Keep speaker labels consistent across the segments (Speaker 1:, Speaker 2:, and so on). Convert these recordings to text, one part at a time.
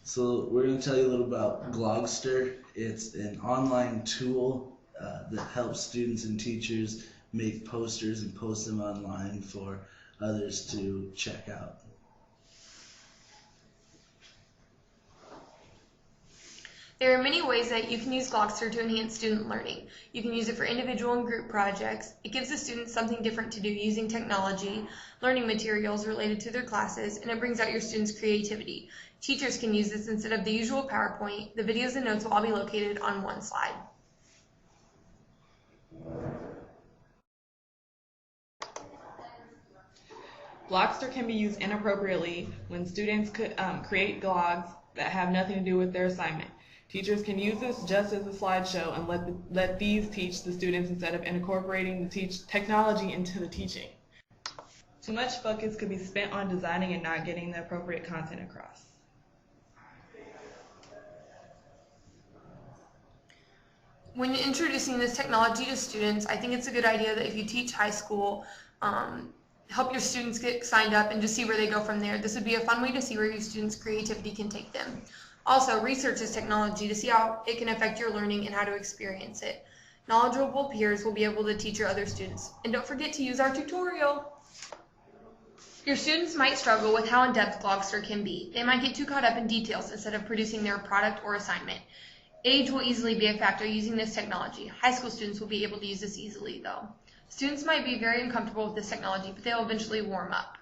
Speaker 1: So we're going to tell you a little about Glogster. It's an online tool that helps students and teachers make posters and post them online for others to check out.
Speaker 2: There are many ways that you can use Glogster to enhance student learning. You can use it for individual and group projects. It gives the students something different to do using technology, learning materials related to their classes, and it brings out your students' creativity. Teachers can use this instead of the usual PowerPoint. The videos and notes will all be located on one slide.
Speaker 3: Glogster can be used inappropriately when students create blogs that have nothing to do with their assignment. Teachers can use this just as a slideshow and let these teach the students instead of incorporating the technology into the teaching. Too much focus could be spent on designing and not getting the appropriate content across.
Speaker 2: When introducing this technology to students, I think it's a good idea that if you teach high school, help your students get signed up and just see where they go from there. This would be a fun way to see where your students' creativity can take them. Also, research this technology to see how it can affect your learning and how to experience it. Knowledgeable peers will be able to teach your other students. And don't forget to use our tutorial. Your students might struggle with how in-depth Glogster can be. They might get too caught up in details instead of producing their product or assignment. Age will easily be a factor using this technology. High school students will be able to use this easily, though. Students might be very uncomfortable with this technology, but they'll eventually warm up.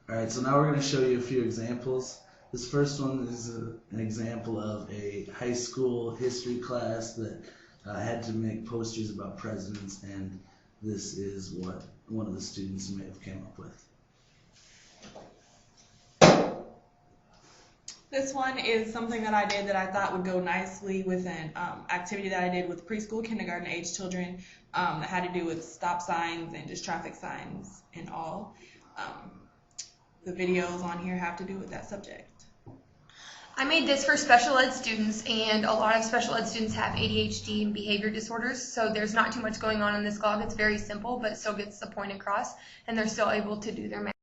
Speaker 1: Alright, so now we're going to show you a few examples. This first one is an example of a high school history class that had to make posters about presidents, and this is what one of the students may have came up with.
Speaker 3: This one is something that I did that I thought would go nicely with an activity that I did with preschool, kindergarten age children that had to do with stop signs and just traffic signs and all. The videos on here have to do with that subject.
Speaker 2: I made this for special ed students, and a lot of special ed students have ADHD and behavior disorders, so there's not too much going on in this blog. It's very simple, but still gets the point across, and they're still able to do their math.